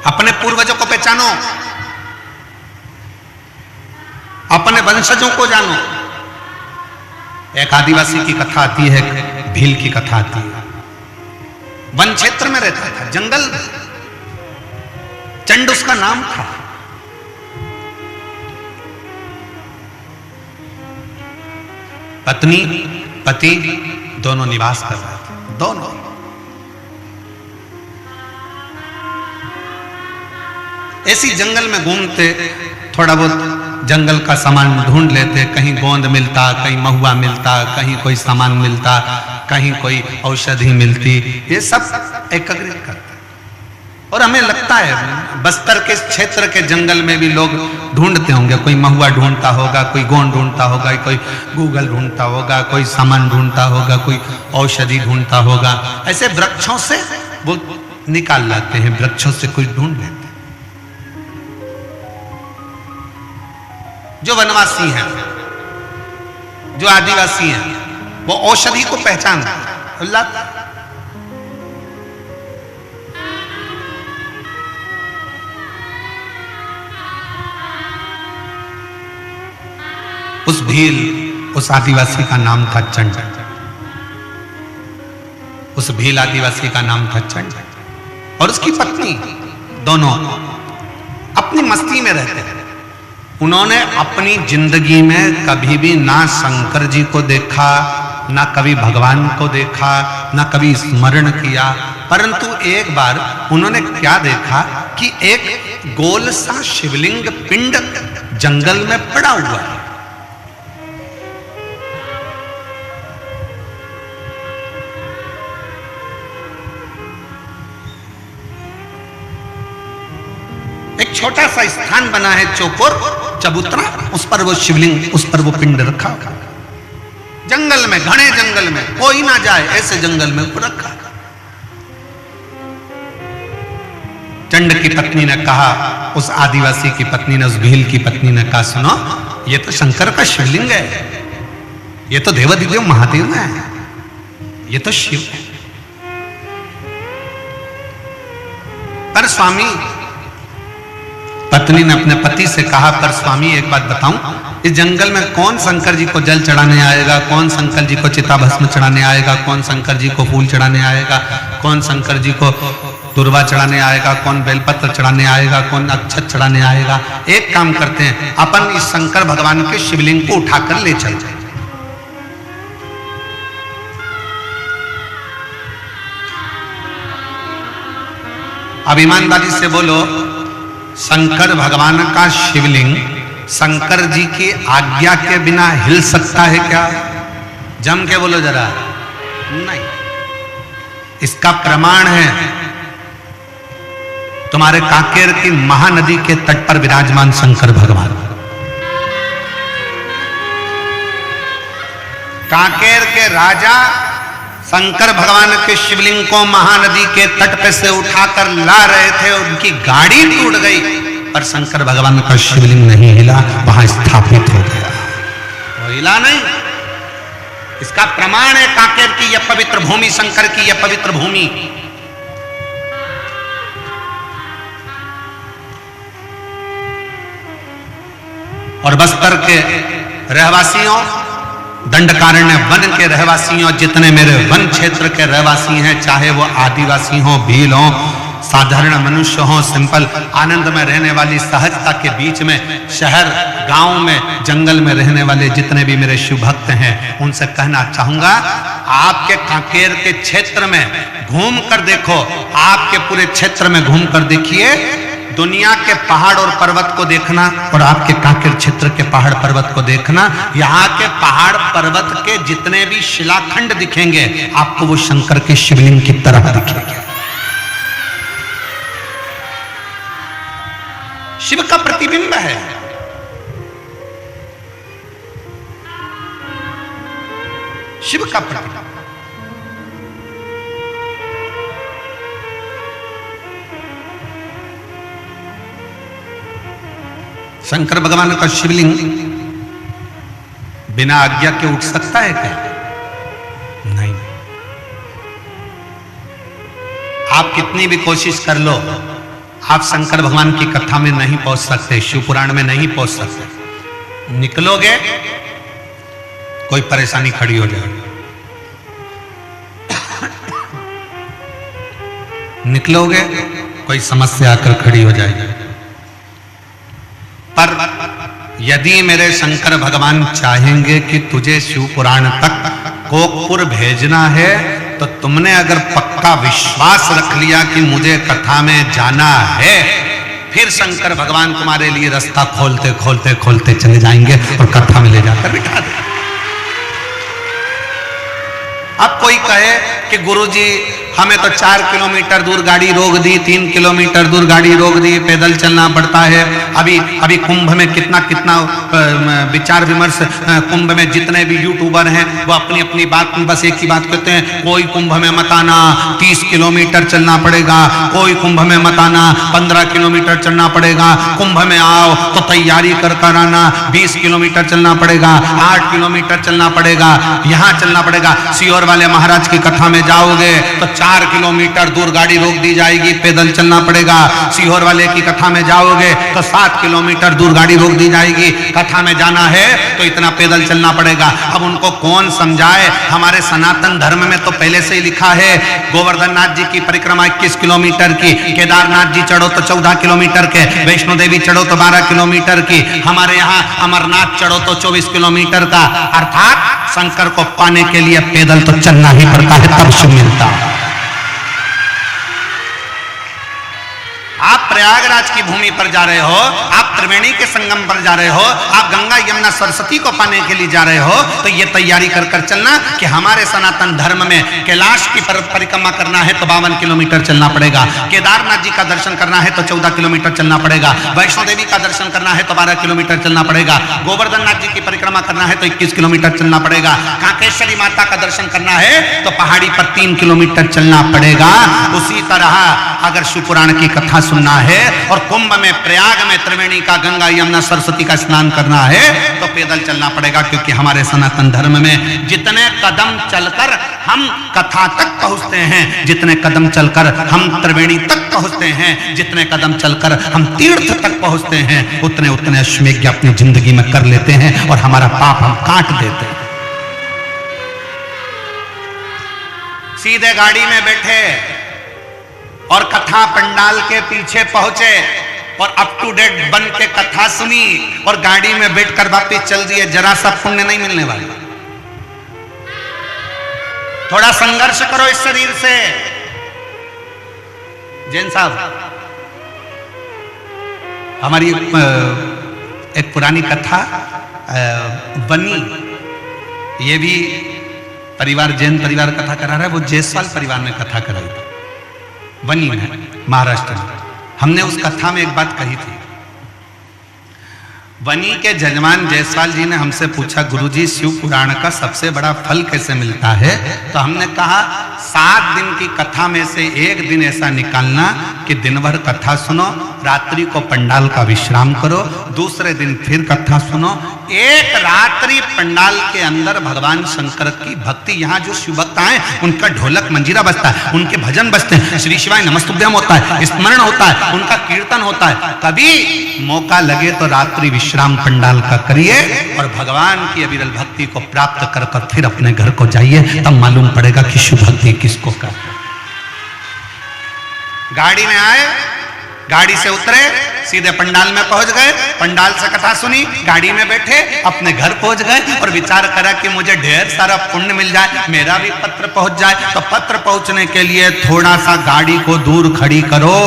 अपने पूर्वजों को पहचानो, अपने वंशजों को जानो। एक आदिवासी की कथा आती है, भील की कथा आती है। वन क्षेत्र में रहता था, जंगल में। चंड उसका नाम था। पत्नी पति दोनों निवास कर रहे थे, दोनों। ऐसी जंगल में घूमते, थोड़ा बहुत जंगल का सामान ढूंढ लेते। कहीं गोंद मिलता, कहीं महुआ मिलता, कहीं कोई सामान मिलता, कहीं कोई औषधि मिलती। ये सब एकत्रित करते। और हमें लगता है बस्तर के क्षेत्र के जंगल में भी लोग ढूंढते होंगे। कोई महुआ ढूंढता होगा, कोई गोंद ढूंढता होगा, कोई गूगल ढूंढता होगा, कोई सामान ढूंढता होगा, कोई औषधि ढूंढता होगा। ऐसे वृक्षों से वो निकाल लाते हैं, वृक्षों से कोई ढूंढ लेते। जो वनवासी हैं, जो आदिवासी हैं, वो औषधि को पहचानते। अल्लाह उस भील, उस आदिवासी का नाम था चंड। उस भील आदिवासी का नाम था चंड। और उसकी पत्नी, दोनों अपनी मस्ती में रहते थे। उन्होंने अपनी जिंदगी में कभी भी ना शंकर जी को देखा, ना कभी भगवान को देखा, ना कभी स्मरण किया। परंतु एक बार उन्होंने क्या देखा कि एक गोल सा शिवलिंग पिंड जंगल में पड़ा हुआ है। एक छोटा सा स्थान बना है, चौकोर चबूतरा, उस पर वो शिवलिंग, उस पर वो पिंड रखा। जंगल में, घने जंगल में, कोई ना जाए ऐसे जंगल में वो रखा। चंड की पत्नी ने कहा, उस आदिवासी की पत्नी ने, उस भील की पत्नी ने कहा, सुनो, ये तो शंकर का शिवलिंग है, ये तो देवाधिदेव महादेव है, ये तो शिव है। पर स्वामी, पत्नी ने अपने पति से कहा, पर स्वामी एक बात बताऊं, इस जंगल में कौन शंकर जी को जल चढ़ाने आएगा, कौन शंकर जी को चिता भस्म चढ़ाने आएगा, कौन शंकर जी को फूल चढ़ाने आएगा, कौन शंकर जी को दुर्वा चढ़ाने आएगा, कौन बेलपत्र चढ़ाने आएगा, कौन अक्षत चढ़ाने आएगा। एक काम करते हैं, अपन इस शंकर भगवान के शिवलिंग को उठाकर ले चलते हैं। अब ईमानदारी से बोलो, शंकर भगवान का शिवलिंग शंकर जी की आज्ञा के बिना हिल सकता है क्या? जम के बोलो जरा। नहीं। इसका प्रमाण है तुम्हारे कांकेर की महानदी के तट पर विराजमान शंकर भगवान। कांकेर के राजा शंकर भगवान के शिवलिंग को महानदी के तट पे से उठाकर ला रहे थे। उनकी गाड़ी टूट गई, पर शंकर भगवान का शिवलिंग नहीं हिला, वहां स्थापित हो गया, वो हिला नहीं। इसका प्रमाण है कांकेर की यह पवित्र भूमि, शंकर की यह पवित्र भूमि। और बस्तर के रहवासियों, दंडकारण्य वन के रहवासियों, जितने मेरे वन क्षेत्र के रहवासी हैं, चाहे वो आदिवासी हो, भील हो, साधारण मनुष्य हो, सिंपल आनंद में रहने वाली सहजता के बीच में, शहर गांव में, जंगल में रहने वाले जितने भी मेरे शिव भक्त हैं, उनसे कहना चाहूंगा, आपके कांकेर के क्षेत्र में घूम कर देखो, आपके पूरे क्षेत्र में घूम कर देखिए, दुनिया के पहाड़ और पर्वत को देखना और आपके कांकेर क्षेत्र के पहाड़ पर्वत को देखना। यहाँ के पहाड़ पर्वत के जितने भी शिलाखंड दिखेंगे, आपको वो शंकर के शिवलिंग की तरह दिखेंगे। शिव का प्रतिबिंब है। शिव का प्रतिबिंब। शंकर भगवान का शिवलिंग बिना आज्ञा के उठ सकता है क्या? नहीं। आप कितनी भी कोशिश कर लो, आप शंकर भगवान की कथा में नहीं पहुंच सकते, शिव पुराण में नहीं पहुंच सकते। निकलोगे कोई परेशानी खड़ी हो जाएगी, निकलोगे कोई समस्या आकर खड़ी हो जाएगी। पर यदि मेरे शंकर भगवान चाहेंगे कि तुझे शिव पुराण तक कोकपुर भेजना है, तो तुमने अगर पक्का विश्वास रख लिया कि मुझे कथा में जाना है, फिर शंकर भगवान तुम्हारे लिए रास्ता खोलते खोलते खोलते चले जाएंगे और कथा में ले जाकर बिठा देंगे। अब कोई कहे कि गुरुजी हमें तो 4 किलोमीटर दूर गाड़ी रोक दी, 3 किलोमीटर दूर गाड़ी रोक दी, पैदल चलना पड़ता है। अभी कुंभ में कितना विचार विमर्श, कुंभ में जितने भी यूट्यूबर हैं वो अपनी अपनी बात में बस एक ही बात कहते हैं, कोई कुंभ में मत आना, 30 किलोमीटर चलना पड़ेगा, कोई कुंभ में मत आना, 15 किलोमीटर चलना पड़ेगा, कुंभ में आओ तो तैयारी कर कर आना, 20 किलोमीटर चलना पड़ेगा, 8 किलोमीटर चलना पड़ेगा, यहाँ चलना पड़ेगा। सीहोर वाले महाराज की कथा में जाओगे तो 4 किलोमीटर दूर गाड़ी रोक दी जाएगी, पैदल चलना पड़ेगा। सीहोर वाले की कथा में जाओगे तो 7 किलोमीटर दूर गाड़ी रोक दी जाएगी, कथा में जाना है तो इतना पैदल चलना पड़ेगा। अब उनको कौन समझाए? हमारे सनातन धर्म में तो पहले से ही लिखा है, गोवर्धन नाथ जी की परिक्रमा 21 किलोमीटर की, केदारनाथ जी चढ़ो तो 14 किलोमीटर के, वैष्णो देवी चढ़ो तो 12 किलोमीटर की, हमारे यहाँ अमरनाथ चढ़ो तो 24 किलोमीटर का। अर्थात शंकर को पाने के लिए पैदल तो चलना ही पड़ता है, तब शिव मिलता। आप प्रयागराज की भूमि पर जा रहे हो, आप त्रिवेणी के संगम पर जा रहे हो, आप गंगा यमुना सरस्वती को पाने के लिए जा रहे हो, तो ये तैयारी कर कर चलना कि हमारे सनातन धर्म में कैलाश की परिक्रमा करना है तो 52 किलोमीटर चलना पड़ेगा, केदारनाथ जी का दर्शन करना है तो 14 किलोमीटर चलना पड़ेगा, वैष्णो देवी का दर्शन करना है तो 12 किलोमीटर चलना पड़ेगा, गोवर्धन नाथ जी की परिक्रमा करना है तो 21 किलोमीटर चलना पड़ेगा, कांकेश्वरी माता का दर्शन करना है तो पहाड़ी पर 3 किलोमीटर चलना पड़ेगा। उसी तरह अगर शिव पुराण की कथा सुनना है और कुंभ में, प्रयाग में, त्रिवेणी का, गंगा यमुना सरस्वती का स्नान करना है तो पैदल चलना पड़ेगा, क्योंकि हमारे सनातन धर्म में जितने कदम चलकर हम कथा तक पहुंचते हैं, जितने कदम चलकर हम त्रिवेणी तक पहुंचते हैं, जितने कदम चलकर हम तीर्थ तक पहुंचते हैं, उतने उतने अश्वमेध अपनी जिंदगी में कर लेते हैं और हमारा पाप हम काट देते हैं। सीधे गाड़ी में बैठे और कथा पंडाल के पीछे पहुंचे और अप टू डेट बन के कथा सुनी और गाड़ी में बैठकर वापिस चल दिए, जरा सा पुण्य नहीं मिलने वाला। थोड़ा संघर्ष करो इस शरीर से। जैन साहब, हमारी एक पुरानी कथा बनी, ये भी परिवार, जैन परिवार कथा करा रहा है, वो जायसवाल परिवार ने कथा कराई थी बनी में, महाराष्ट्र में। हमने उस कथा में एक बात कही थी। बनी के जजमान जायसवाल जी ने हमसे पूछा, गुरुजी शिव पुराण का सबसे बड़ा फल कैसे मिलता है? तो हमने कहा 7 दिन की कथा में से एक दिन ऐसा निकालना कि दिन भर कथा सुनो, रात्रि को पंडाल का विश्राम करो, दूसरे दिन फिर कथा सुनो, एक रात्रि पंडाल के अंदर भगवान शंकर की भक्ति, यहाँ जो शिव भक्त आए उनका ढोलक मंजीरा बजता है, उनके भजन बजते हैं, श्री शिवाय नमस्तुभ्यम होता है, स्मरण होता है, उनका कीर्तन होता है। कभी मौका लगे तो रात्रि विश्राम पंडाल का करिए और भगवान की अविरल भक्ति को प्राप्त कर कर फिर अपने घर को जाइए, तब मालूम पड़ेगा कि शिव भक्ति किसको कहते हैं। गाड़ी में आए, गाड़ी से उतरे, सीधे पंडाल में पहुंच गए, पंडाल से कथा सुनी, गाड़ी में बैठे, अपने घर पहुंच गए और विचार करा कि मुझे ढेर सारा पुण्य मिल जाए, मेरा भी पत्र पहुंच जाए। तो पत्र पहुंचने के लिए थोड़ा सा गाड़ी को दूर खड़ी करो,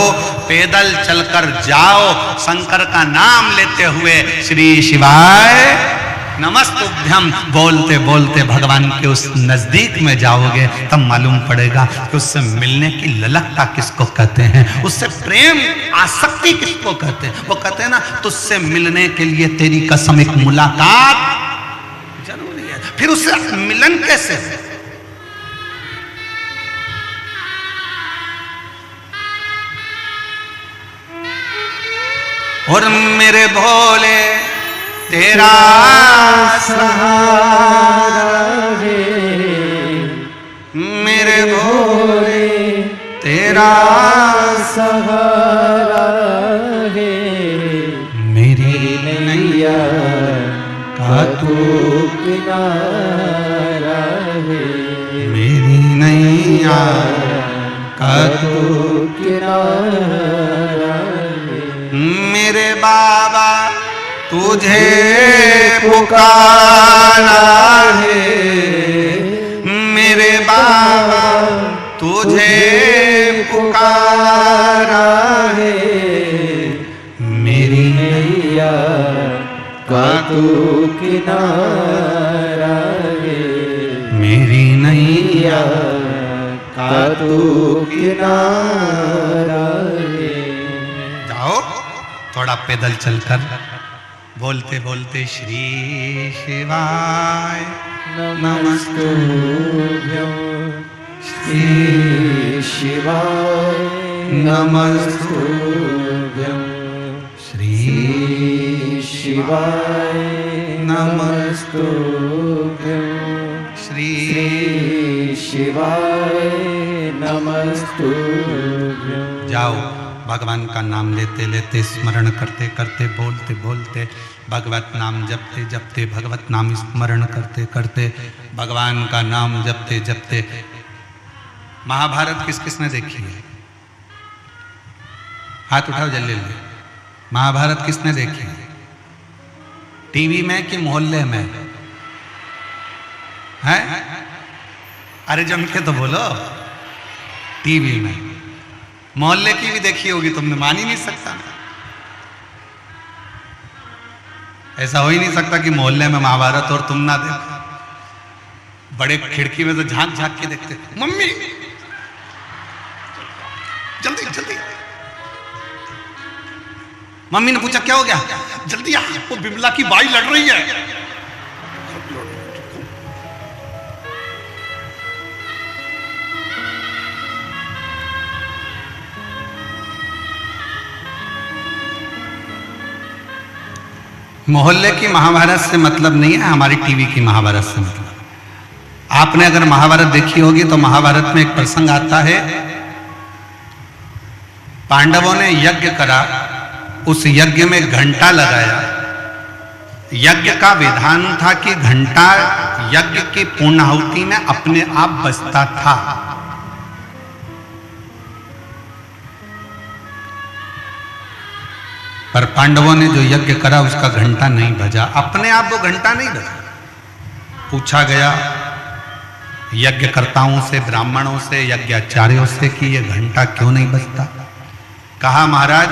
पैदल चलकर जाओ, शंकर का नाम लेते हुए श्री शिवाय नमस्तुभ्यम बोलते बोलते भगवान के उस नजदीक में जाओगे, तब मालूम पड़ेगा कि उससे मिलने की ललकता किसको कहते हैं, उससे प्रेम आसक्ति किसको कहते हैं। वो कहते हैं ना, तुझसे मिलने के लिए तेरी कसम एक मुलाकात जरूरी है। फिर उससे मिलन कैसे? और मेरे भोले तेरा सहारा रे, मेरे भोले तेरा सहारा किनारा है, मेरी नैया का तू किनारा है। मेरे बाबा तुझे पुकारा है, मेरे बाबा तुझे पुकारा है, मेरी नैया का तू किनारा है, मेरी नैया का तू किनारा है। जाओ थोड़ा पैदल चलकर बोलते बोलते श्री शिवाय नमस्तुभ्यं श्री शिवाय नमस्तुभ्यं श्री शिवाय नमस्तुभ्यं श्री शिवाय नमस्तुभ्यं। जाओ भगवान का नाम लेते लेते स्मरण करते करते बोलते बोलते भगवत नाम जपते जपते भगवत नाम स्मरण करते करते भगवान का नाम जपते जपते। महाभारत किस किसने देखी है? हाथ उठाओ जल्दी जल्दी। महाभारत किसने देखी है? टीवी में कि मोहल्ले में है? अरे जम के तो बोलो। टीवी में। मोहल्ले की भी देखी होगी तुमने, मान ही नहीं सकता। ऐसा हो ही नहीं सकता कि मोहल्ले में महाभारत और तुम ना देखो। बड़े खिड़की में तो झांक झांक के देखते, मम्मी जल्दी जल्दी। मम्मी ने पूछा क्या हो गया? जल्दी आ, वो बिमला की बाई लड़ रही है। मोहल्ले की महाभारत से मतलब नहीं है, हमारी टीवी की महाभारत से मतलब। आपने अगर महाभारत देखी होगी तो महाभारत में एक प्रसंग आता है, पांडवों ने यज्ञ करा, उस यज्ञ में घंटा लगाया। यज्ञ का विधान था कि घंटा यज्ञ की पूर्णाहुति में अपने आप बजता था। पर पांडवों ने जो यज्ञ करा उसका घंटा नहीं बजा, अपने आप वो घंटा नहीं बजा। पूछा गया यज्ञकर्ताओं से, ब्राह्मणों से, यज्ञाचार्यों से कि ये घंटा क्यों नहीं बजता? कहा महाराज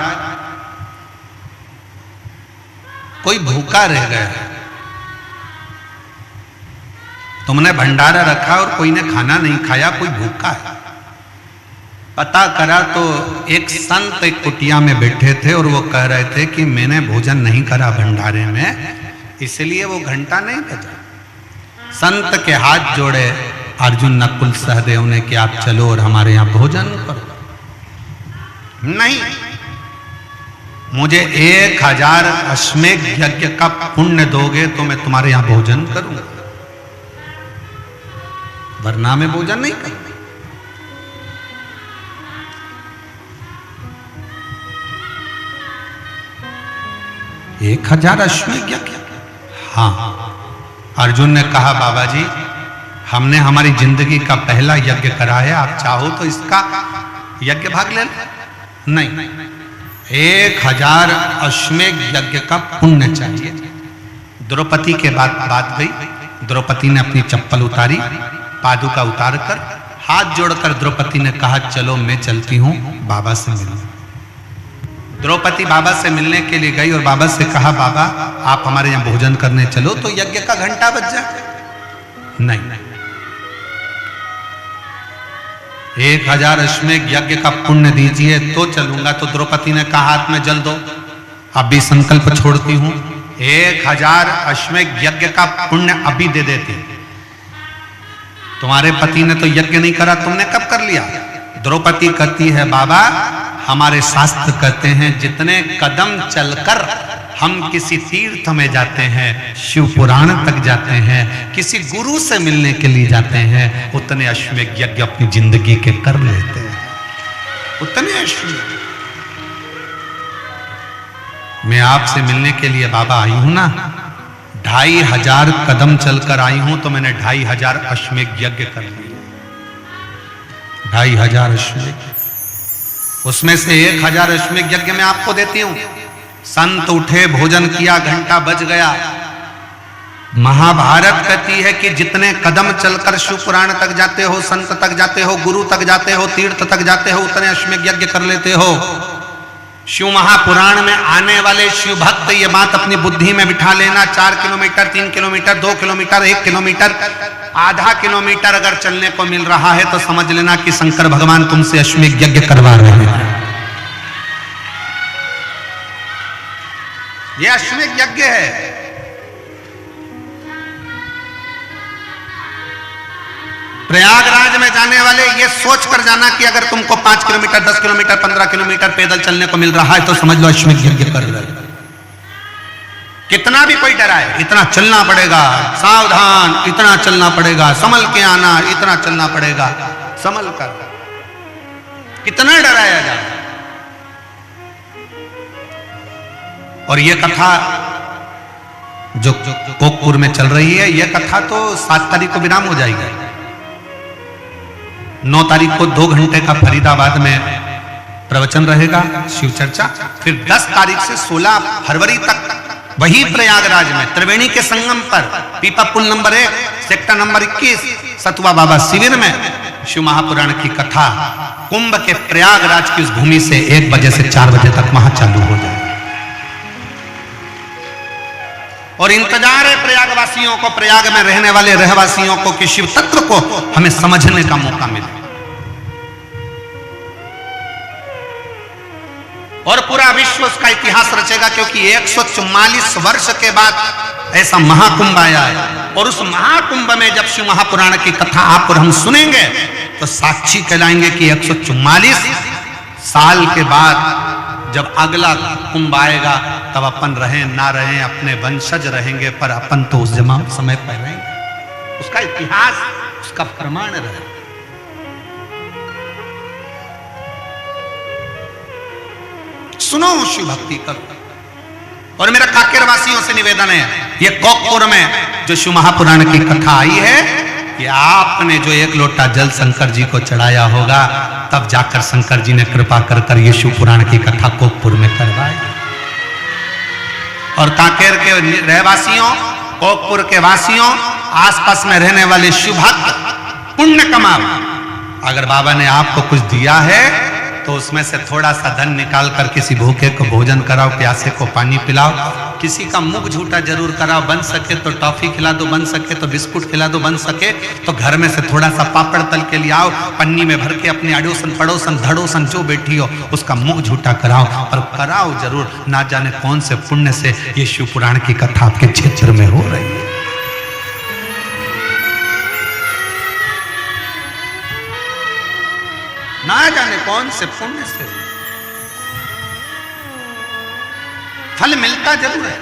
कोई भूखा रह गया, तुमने भंडारा रखा और कोई ने खाना नहीं खाया, कोई भूखा है। पता करा तो एक संत एक कुटिया में बैठे थे और वो कह रहे थे कि मैंने भोजन नहीं करा भंडारे में, इसलिए वो घंटा नहीं बजा। संत के हाथ जोड़े अर्जुन नकुल सहदेव ने कि आप चलो और हमारे यहाँ भोजन करो। नहीं, मुझे 1000 अश्वमेध यज्ञ का पुण्य दोगे तो मैं तुम्हारे यहां भोजन करूंगा, वरना मैं भोजन नहीं करूंगा। 1000 अश्वमेध यज्ञ? हाँ। अर्जुन ने कहा बाबा जी हमने हमारी जिंदगी का पहला यज्ञ करा है, आप चाहो तो इसका यज्ञ भाग ले लो। नहीं, 1000 अश्वमेध यज्ञ का पुण्य चाहिए। द्रौपदी के बाद बात गई। द्रौपदी ने अपनी चप्पल उतारी, पादुका उतार कर हाथ जोड़कर द्रौपदी ने कहा चलो मैं चलती हूं बाबा से मिलने। द्रौपदी बाबा से मिलने के लिए गई और बाबा से कहा बाबा आप हमारे यहाँ भोजन करने चलो तो यज्ञ का घंटा बज जाए। नहीं, 1000 अश्वमेध यज्ञ का पुण्य दीजिए तो चलूंगा। तो द्रौपदी ने कहा हाथ में जल दो, अभी संकल्प छोड़ती हूं, 1000 अश्वमेध यज्ञ का पुण्य अभी दे देती। तुम्हारे पति ने तो यज्ञ नहीं करा, तुमने कब कर लिया? द्रौपदी कहती है बाबा हमारे शास्त्र कहते हैं जितने कदम चलकर हम किसी तीर्थ में जाते हैं, शिव पुराण तक जाते हैं, किसी गुरु से मिलने के लिए जाते हैं, उतने अश्वमेध यज्ञ अपनी जिंदगी के कर लेते हैं। उतने अश्वमेध। मैं आपसे मिलने के लिए बाबा आई हूं ना, 2500 कदम चलकर आई हूं तो मैंने 2500 अश्वमेध यज्ञ कर लिए। 2500 अश्वमेध, उसमें से 1000 अश्वमेध यज्ञ मैं आपको देती हूं। संत उठे, भोजन किया, घंटा बज गया। महाभारत कहती है कि जितने कदम चलकर शिव पुराण तक जाते हो, संत तक जाते हो, गुरु तक जाते हो, तीर्थ तक जाते हो, उतने अश्वमेध यज्ञ कर लेते हो। शिव महापुराण में आने वाले शिव भक्त ये बात अपनी बुद्धि में बिठा लेना, 4 किलोमीटर, 3 किलोमीटर, 2 किलोमीटर, 1 किलोमीटर, आधा किलोमीटर अगर चलने को मिल रहा है तो समझ लेना कि शंकर भगवान तुमसे अश्वमेध यज्ञ करवा रहे हैं। ये अश्वमेध यज्ञ है। प्रयागराज में जाने वाले ये सोच कर जाना कि अगर तुमको 5 किलोमीटर, 10 किलोमीटर, 15 किलोमीटर पैदल चलने को मिल रहा है तो समझ लो अश्वमेध यज्ञ कर रहे हैं। कितना भी कोई डराए, इतना चलना पड़ेगा, सावधान, इतना चलना पड़ेगा, संभल के आना, इतना चलना पड़ेगा, संभल कर, कितना डराया जाए। और ये कथा जो कोकपुर में चल रही है, यह कथा तो 7 तारीख को विराम हो जाएगी। 9 तारीख को 2 घंटे का फरीदाबाद में प्रवचन रहेगा, शिव चर्चा। फिर 10 तारीख से 16 फरवरी तक वही प्रयागराज में त्रिवेणी के संगम पर पीपा पुल नंबर 1 सेक्टर नंबर 21 सतुआ बाबा शिविर में शिव महापुराण की कथा कुंभ के प्रयागराज की उस भूमि से 1 बजे से 4 बजे तक वहां चालू हो जाए। और इंतजार है प्रयागवासियों को, प्रयाग में रहने वाले रहवासियों को, कि शिव तत्व को हमें समझने का मौका मिले। और पूरा विश्व उसका इतिहास रचेगा, क्योंकि 144 वर्ष के बाद ऐसा महाकुंभ आया है। और उस महाकुंभ में जब शिव महापुराण की कथा आप और हम सुनेंगे तो साक्षी कहलाएंगे कि 144 साल के बाद जब अगला कुंभ आएगा तब अपन रहें ना रहें, अपने वंशज रहेंगे, पर अपन तो उस समय पर रहेंगे। उसका इतिहास, उसका प्रमाण रहे। सुनो, शिव भक्ति करो। और मेरा काकेर वासियों से निवेदन है, ये कोकपुर में जो शिव महापुराण की कथा आई है, कि आपने जो 1 लोटा जल शंकर जी को चढ़ाया होगा, तब जाकर शंकर जी ने कृपा कर कर ये शिव पुराण की कथा कोकपुर में करवाई। और काकेर के रहवासियों, कोकपुर के वासियों, आसपास में रहने वाले शिव भक्त पुण्य कमाओ। अगर बाबा ने आपको कुछ दिया है तो उसमें से थोड़ा सा धन निकाल कर किसी भूखे को भोजन कराओ, प्यासे को पानी पिलाओ, किसी का मुख झूठा जरूर कराओ, बन सके तो टॉफी खिला दो, बन सके तो बिस्कुट खिला दो, बन सके तो घर में से थोड़ा सा पापड़ तल के लिए आओ, पन्नी में भर के अपने अड़ोसन पड़ोसन धड़ोसन जो बैठी हो उसका मुख झूठा कराओ, और कराओ जरूर। ना जाने कौन से पुण्य से ये शिव पुराण की कथा आपके क्षेत्र में हो रही है। ना जाने कौन से पुण्य से फल मिलता जरूर है।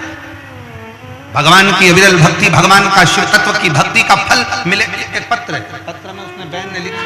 भगवान की अविरल भक्ति, भगवान का शिव तत्व की भक्ति का फल मिले। एक पत्र है, पत्र में उसने बहन ने लिखा,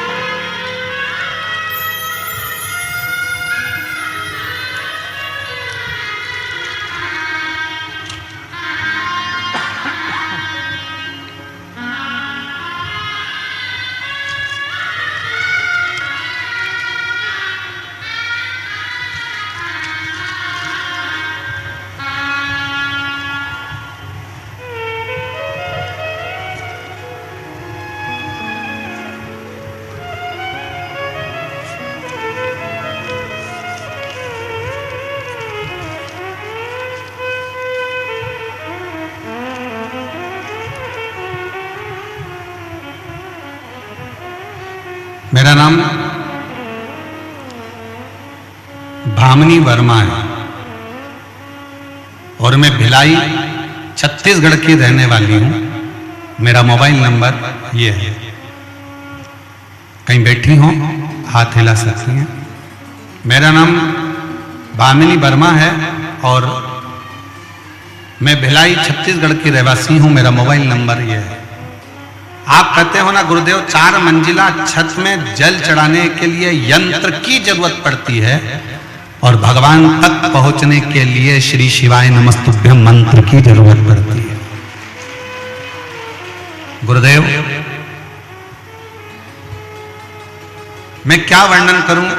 मेरा नाम भामिनी वर्मा है और मैं भिलाई छत्तीसगढ़ की रहने वाली हूं। मेरा मोबाइल नंबर ये है, कहीं बैठी हो हाथ हिला सकती हैं। मेरा नाम भामिनी वर्मा है और मैं भिलाई छत्तीसगढ़ की रहवासी हूं। मेरा मोबाइल नंबर ये है। आप कहते हो ना गुरुदेव 4 मंजिला छत में जल चढ़ाने के लिए यंत्र की जरूरत पड़ती है और भगवान तक पहुंचने के लिए श्री शिवाय नमस्तुभ्यम मंत्र की जरूरत पड़ती है। गुरुदेव, मैं क्या वर्णन करूं?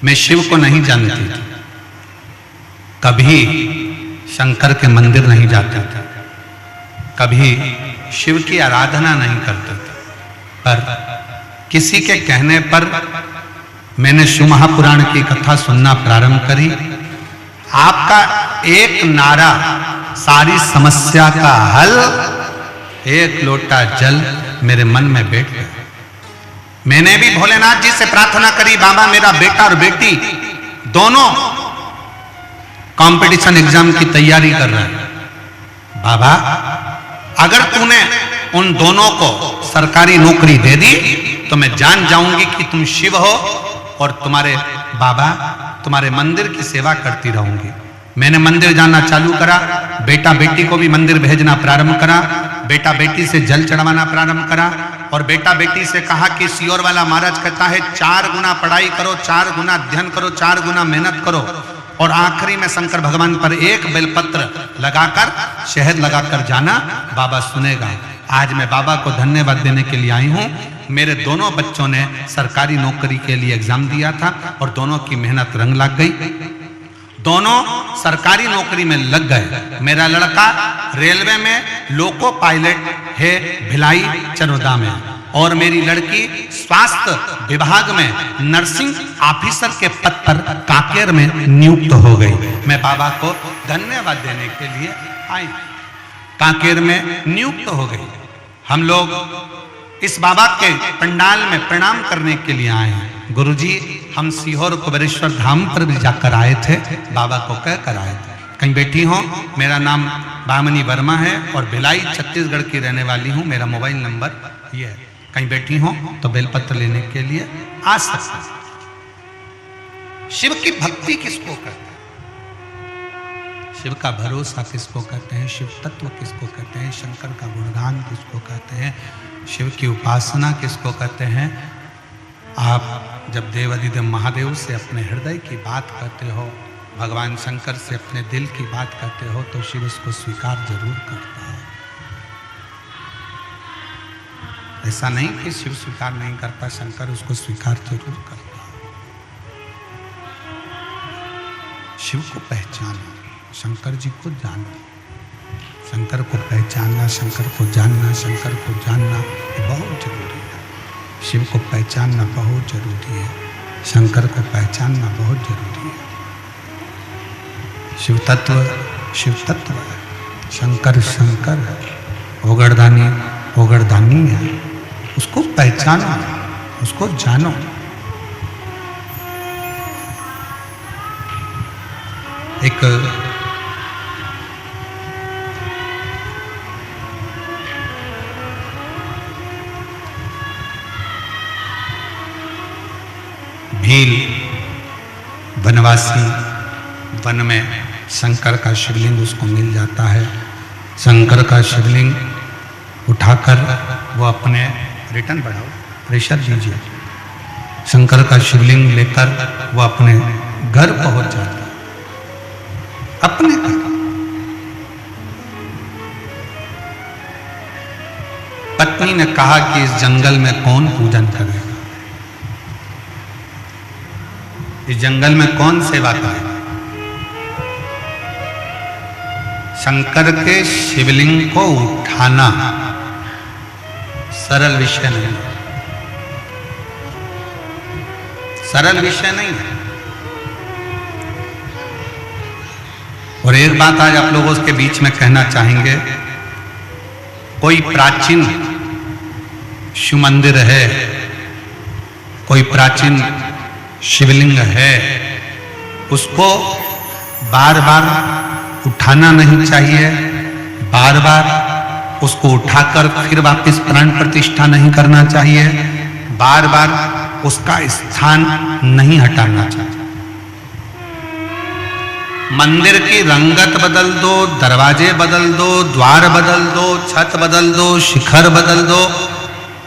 मैं शिव को नहीं जानती थी, कभी शंकर के मंदिर नहीं जाते थे, कभी शिव की आराधना नहीं करते थे, पर किसी के कहने पर मैंने शिव महापुराण की कथा सुनना प्रारंभ करी। आपका एक नारा सारी समस्या का हल, एक लोटा जल मेरे मन में बैठ गया। मैंने भी भोलेनाथ जी से प्रार्थना करी, बाबा मेरा बेटा और बेटी दोनों कंपटीशन एग्जाम की तैयारी कर रहे हैं। बाबा अगर तूने उन दोनों को सरकारी नौकरी दे दी तो मैं जान जाऊंगी कि तुम शिव हो और तुम्हारे बाबा तुम्हारे मंदिर की सेवा करती रहूंगी। मैंने मंदिर जाना चालू करा, बेटा बेटी को भी मंदिर भेजना प्रारंभ करा, बेटा बेटी से जल चढ़वाना प्रारंभ करा और बेटा बेटी से कहा कि सियोर वाला महाराज कहता है 4 गुना पढ़ाई करो, 4 गुना अध्ययन करो, 4 गुना मेहनत करो और आखिरी में शंकर भगवान पर एक बेलपत्र लगाकर शहद लगाकर जाना, बाबा सुनेगा। आज मैं बाबा को धन्यवाद देने के लिए आई हूं। मेरे दोनों बच्चों ने सरकारी नौकरी के लिए एग्जाम दिया था और दोनों की मेहनत रंग लग गई, दोनों सरकारी नौकरी में लग गए। मेरा लड़का रेलवे में लोको पायलट है भिलाई चरोदा में और मेरी लड़की स्वास्थ्य विभाग में नर्सिंग ऑफिसर के पद पर कांकेर में नियुक्त हो गई। मैं बाबा को धन्यवाद देने के लिए आई, कांकेर में नियुक्त हो गई। हम लोग इस बाबा के पंडाल में प्रणाम करने के लिए आए हैं। गुरुजी हम सीहोर कुबेरेश्वर धाम पर भी जाकर आए थे, बाबा को कहकर आए थे। कहीं बैठी हो, मेरा नाम बामनी वर्मा है और भिलाई छत्तीसगढ़ की रहने वाली हूँ। मेरा मोबाइल नंबर ये है, कहीं बैठी हो तो बेलपत्र लेने के लिए आ सकते हैं। शिव की भक्ति किसको कहते हैं? शिव का भरोसा किसको कहते हैं? शिव तत्व किसको कहते हैं? शंकर का गुणगान किसको कहते हैं? शिव की उपासना किसको कहते हैं? आप जब देवाधिदेव महादेव से अपने हृदय की बात करते हो, भगवान शंकर से अपने दिल की बात करते हो तो शिव उसको स्वीकार जरूर करता है। ऐसा नहीं कि शिव स्वीकार नहीं करता, शंकर उसको स्वीकार जरूर करता है। शिव को पहचानो, शंकर जी को जानो, शंकर को पहचानना, शंकर को जानना, शंकर को जानना ये बहुत जरूरी है। शिव को पहचानना बहुत जरूरी है, शंकर को पहचानना बहुत जरूरी है। शिव तत्व है, शंकर शंकर है, ओगरदानी है। उसको पहचानो, उसको जानो। एक भील वनवासी वन में शंकर का शिवलिंग उसको मिल जाता है। शंकर का शिवलिंग उठाकर वो अपने रिटर्न बढ़ाओ, प्रेशर दीजिए। शंकर का शिवलिंग लेकर वो अपने घर पहुंच जाता है, अपने घर। पत्नी ने कहा कि इस जंगल में कौन पूजन करेगा, इस जंगल में कौन सेवा करेगा? शंकर के शिवलिंग को उठाना सरल विषय नहीं, सरल विषय नहीं है। और एक बात आज आप लोगों के बीच में कहना चाहेंगे, कोई प्राचीन शिव मंदिर है, कोई प्राचीन शिवलिंग है, उसको बार बार उठाना नहीं चाहिए, बार बार उसको उठाकर फिर वापस प्राण प्रतिष्ठा नहीं करना चाहिए, बार बार उसका स्थान नहीं हटाना चाहिए। मंदिर की रंगत बदल दो, दरवाजे बदल दो, द्वार बदल दो, छत बदल दो, शिखर बदल दो,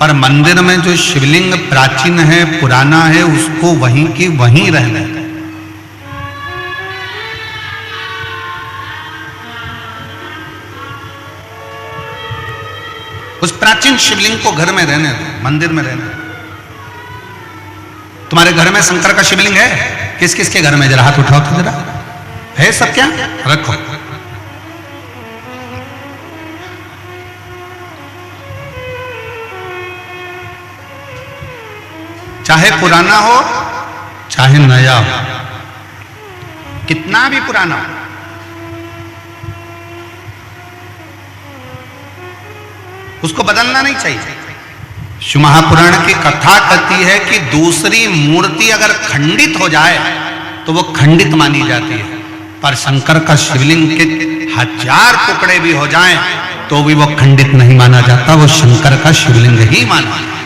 पर मंदिर में जो शिवलिंग प्राचीन है, पुराना है, उसको वहीं की वहीं रहने दो। प्राचीन शिवलिंग को घर में रहने दो, मंदिर में रहने दो। तुम्हारे घर में शंकर का शिवलिंग है? किस किस के घर में? जरा हाथ उठाओ तो जरा। है सब? क्या रखो। चाहे पुराना हो चाहे नया हो, कितना भी पुराना हो, उसको बदलना नहीं चाहिए। शिव महापुराण की कथा कहती है कि दूसरी मूर्ति अगर खंडित हो जाए तो वो खंडित मानी जाती है, पर शंकर का शिवलिंग के 1000 टुकड़े भी हो जाएं तो भी वो खंडित नहीं माना जाता, वो शंकर का शिवलिंग ही माना जाता।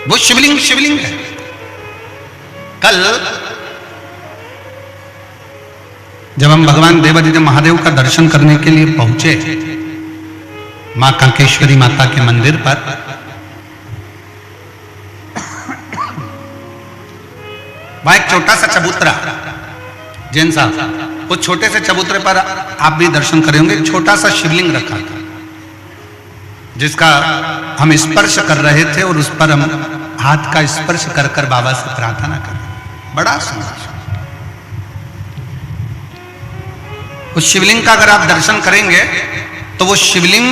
वो शिवलिंग शिवलिंग है। कल जब हम भगवान देवादिदेव महादेव का दर्शन करने के लिए पहुंचे मां कांकेश्वरी माता के मंदिर पर, वहां एक छोटा सा चबूतरा, जैन साहब, उस छोटे से चबूतरे पर आप भी दर्शन करे होंगे, छोटा सा शिवलिंग रखा था जिसका हम स्पर्श कर रहे थे और उस पर हम हाथ का स्पर्श कर कर बाबा से प्रार्थना कर रहे। बड़ा सुंदर। उस शिवलिंग का अगर आप दर्शन करेंगे तो वो शिवलिंग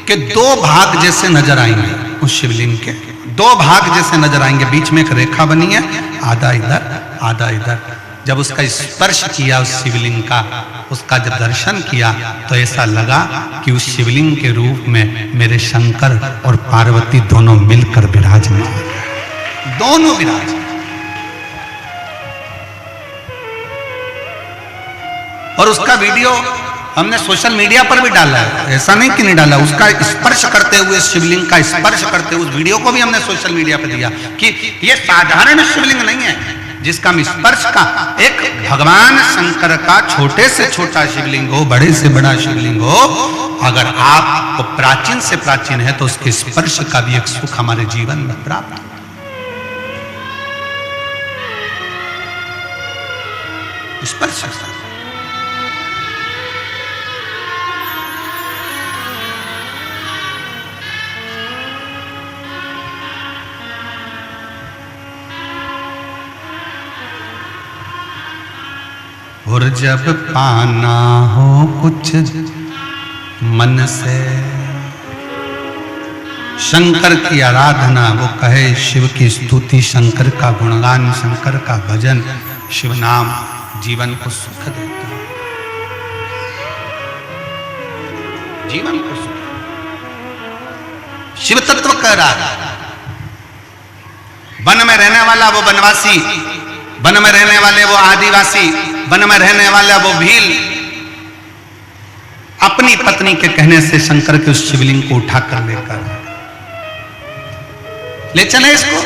के 2 भाग जैसे नजर आएंगे। उस शिवलिंग के 2 भाग जैसे नजर आएंगे, बीच में एक रेखा बनी है, आधा इधर आधा इधर। जब उसका स्पर्श किया उस शिवलिंग का, उसका जब दर्शन किया तो ऐसा लगा कि उस शिवलिंग के रूप में मेरे शंकर और पार्वती दोनों मिलकर विराजमान, दोनों विराज। और उसका वीडियो हमने सोशल मीडिया पर भी डाला है, ऐसा नहीं कि नहीं डाला। उसका स्पर्श करते हुए, शिवलिंग का स्पर्श करते हुए उस वीडियो को भी हमने सोशल मीडिया पर दिया कि यह साधारण शिवलिंग नहीं है जिसका हम स्पर्श का, एक भगवान शंकर का छोटे से छोटा शिवलिंग हो, बड़े से बड़ा शिवलिंग हो, अगर आपको प्राचीन से प्राचीन है तो उसके स्पर्श का भी एक सुख हमारे जीवन में प्राप्त। स्पर्श और जब पाना हो कुछ मन से, शंकर की आराधना, वो कहे शिव की स्तुति, शंकर का गुणगान, शंकर का भजन, शिव नाम जीवन को सुख देता है, जीवन को सुख। शिव तत्व कह रहा है, वन में रहने वाला वो वनवासी, वन में रहने वाले वो आदिवासी, वन में रहने वाला वो भील, अपनी पत्नी के कहने से शंकर के उस शिवलिंग को उठाकर ले चले इसको।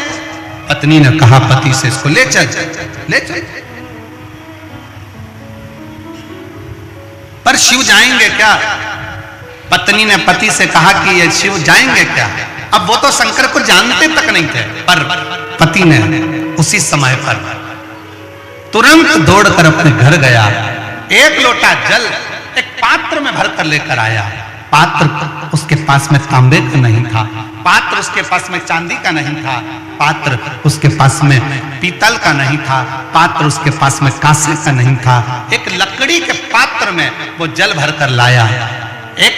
पत्नी ने कहा पति से, इसको ले चल, ले चल। पर शिव जाएंगे क्या? पत्नी ने पति से कहा कि ये शिव जाएंगे क्या? अब वो तो शंकर को जानते तक नहीं थे, पर पति ने उसी समय पर तुरंत दौड़कर अपने घर गया, एक लोटा जल एक पात्र में भरकर लेकर आया। पात्र उसके पास में तांबे का नहीं था, पात्र उसके पास में चांदी का नहीं था, पात्र उसके पास में पीतल का नहीं था, पात्र उसके पास में कांसे का नहीं था। एक लकड़ी के पात्र में वो जल भरकर लाया। एक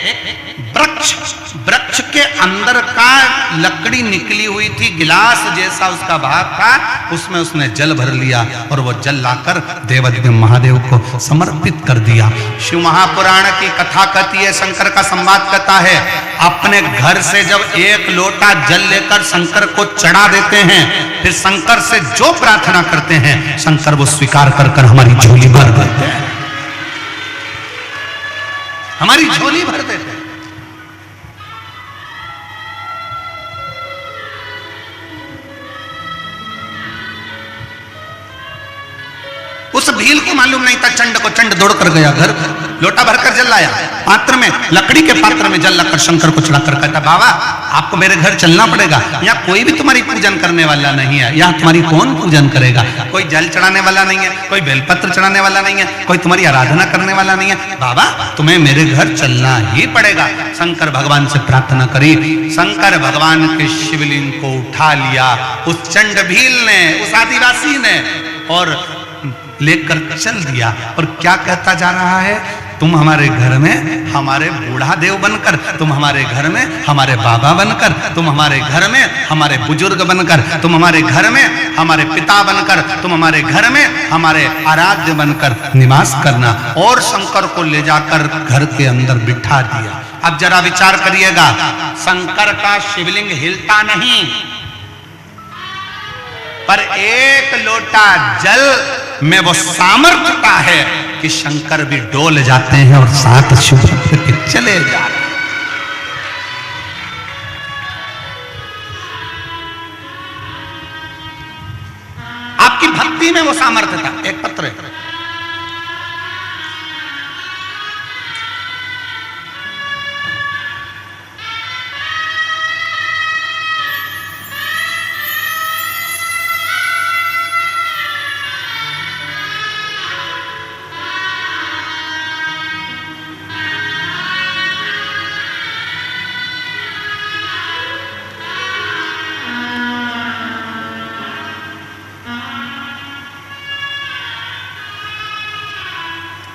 वृक्ष के अंदर का लकड़ी निकली हुई थी, गिलास जैसा उसका भाग था, उसमें उसने जल भर लिया और वो जल लाकर देवादिदेव महादेव को समर्पित कर दिया। शिव महापुराण की कथा कहती है, शंकर का संवाद कहता है, अपने घर से जब एक लोटा जल लेकर शंकर को चढ़ा देते हैं, फिर शंकर से जो प्रार्थना करते हैं शंकर वो स्वीकार कर कर हमारी झोली भर देते हैं, हमारी झोली भर देते हैं। उस भील को मालूम नहीं था, चंड को चंड दौड़ कर गया घर। लोटा भरकर जल लाया, पात्र में, लकड़ी के पात्र में जल लाकर शंकर को चढ़ाकर कहता, बाबा आपको मेरे घर चलना पड़ेगा, यहाँ कोई भी तुम्हारी पूजन करने वाला नहीं है, यहाँ तुम्हारी कौन पूजन करेगा, कोई जल चढ़ाने वाला नहीं है, कोई बेलपत्र चढ़ाने वाला नहीं है, कोई तुम्हारी आराधना करने वाला नहीं है, बाबा तुम्हें मेरे घर चलना ही पड़ेगा। शंकर भगवान से प्रार्थना करी, शंकर भगवान के शिवलिंग को उठा लिया उस चंडभील ने, उस आदिवासी ने, और लेकर चल दिया। और क्या कहता जा रहा है, तुम हमारे घर में हमारे बूढ़ा देव बनकर, तुम हमारे घर में हमारे बाबा बनकर, तुम हमारे घर में हमारे बुजुर्ग बनकर, तुम हमारे घर में हमारे पिता बनकर, तुम हमारे घर में हमारे आराध्य बनकर निवास करना। और शंकर को ले जाकर घर के अंदर बिठा दिया। अब जरा विचार करिएगा, शंकर का शिवलिंग हिलता नहीं, पर एक लोटा जल में वो सामर्थ्यता है कि शंकर भी डोल जाते हैं और साथ शुभ के चले जा रहे। आपकी भक्ति में वो सामर्थ्यता। एक पत्र है,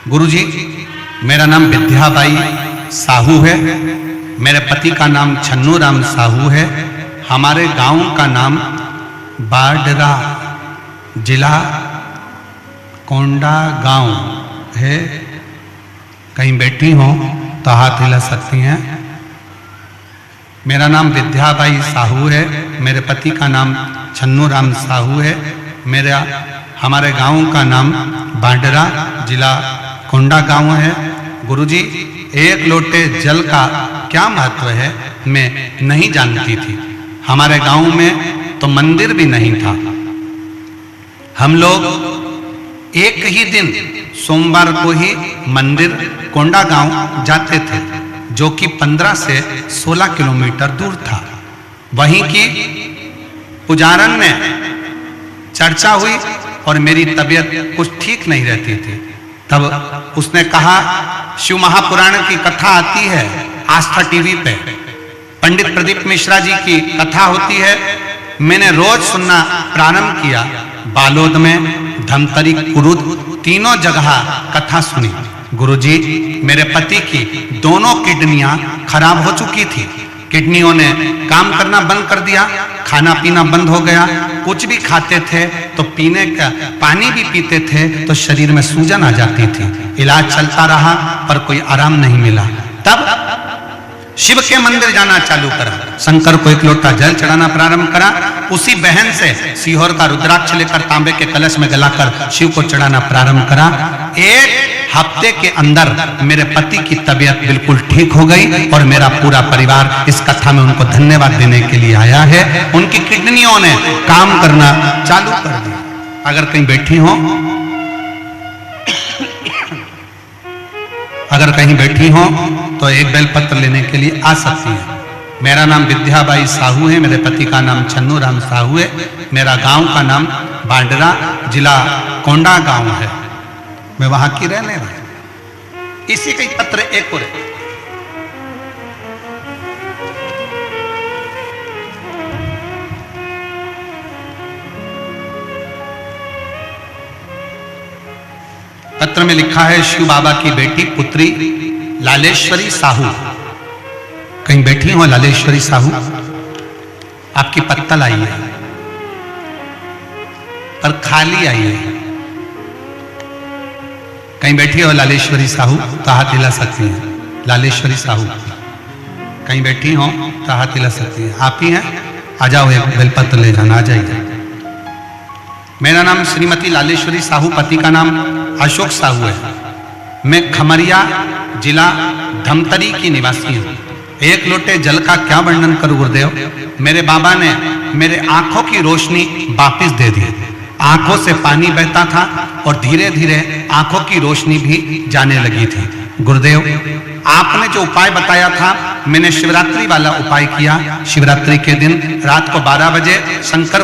गुरुजी मेरा नाम विद्याबाई साहू है, मेरे पति का नाम छन्नू राम साहू है, हमारे गांव का नाम बाडरा, जिला कोंडा गांव है। कहीं बैठी हो तो हाथ हिला सकती हैं। मेरा नाम विद्याबाई साहू है, मेरे पति का नाम छन्नू राम साहू है, हमारे गांव का नाम बाडरा, जिला कोंडा गांव है। गुरुजी एक लोटे जल का क्या महत्व है मैं नहीं जानती थी। हमारे गांव में तो मंदिर भी नहीं था। हम लोग एक ही दिन सोमवार को ही मंदिर कोंडा गांव जाते थे, जो कि 15 से 16 किलोमीटर दूर था। वहीं की पुजारन में चर्चा हुई और मेरी तबीयत कुछ ठीक नहीं रहती थी। तब उसने कहा, शिव महापुराण की कथा आती है आस्था टीवी पे, पंडित प्रदीप मिश्रा जी की कथा होती है। मैंने रोज सुनना प्रारंभ किया। बालोद में, धमतरी, कुरुद, तीनों जगह कथा सुनी। गुरुजी मेरे पति की दोनों किडनियां खराब हो चुकी थी। किडनियों ने काम करना बंद कर दिया, खाना पीना बंद हो गया। कुछ भी खाते थे तो पीने का पानी भी पीते थे तो शरीर में सूजन आ जाती थी। इलाज चलता रहा पर कोई आराम नहीं मिला। तब शिव के मंदिर जाना चालू करा, शंकर को एक लोटा जल चढ़ाना प्रारंभ करा। उसी बहन से सीहोर का रुद्राक्ष लेकर तांबे के कलश में गलाकर शिव को चढ़ाना प्रारंभ करा। एक हफ्ते के अंदर मेरे पति की तबीयत बिल्कुल ठीक हो गई और मेरा पूरा परिवार इस कथा में उनको धन्यवाद देने के लिए आया है। उनकी किडनियों ने काम करना चालू कर दिया। अगर कहीं बैठी हो, अगर कहीं बैठी हो तो एक बेलपत्र लेने के लिए आ सकती है। मेरा नाम विद्याबाई साहू है, मेरे पति का नाम छन्नू राम साहू है, मेरा गांव का नाम बाडरा, जिला कोंडा गांव है। मैं वहां की रहने वाली। इसी का पत्र एक और है। पत्र में लिखा है, शिव बाबा की बेटी पुत्री लालेश्वरी साहू। कहीं बैठी हो लालेश्वरी साहू, आपकी पत्तल आई है पर खाली आई है। कहीं बैठी हो लालेश्वरी साहू तो हाथ हिला सकती हैं। लालेश्वरी साहू कहीं बैठी हो तो हाथ हिला सकती हैं। आप ही हैं, आ जाओ, एक बेलपत्र ले जाना, आ जाइए। मेरा नाम श्रीमती लालेश्वरी साहू, पति का नाम अशोक साहू है। मैं खमरिया, जिला धमतरी की निवासी हूँ। एक लोटे जल का क्या वर्णन करूं गुरुदेव। मेरे बाबा ने मेरे आंखों की रोशनी वापिस दे दी। आंखों से पानी बहता था और धीरे धीरे आंखों की रोशनी भी जाने लगी थी। गुरुदेव, आपने जो उपाय बताया था, मैंने शिवरात्रि वाला उपाय किया। शिवरात्रि के दिन रात को 12 बजे शंकर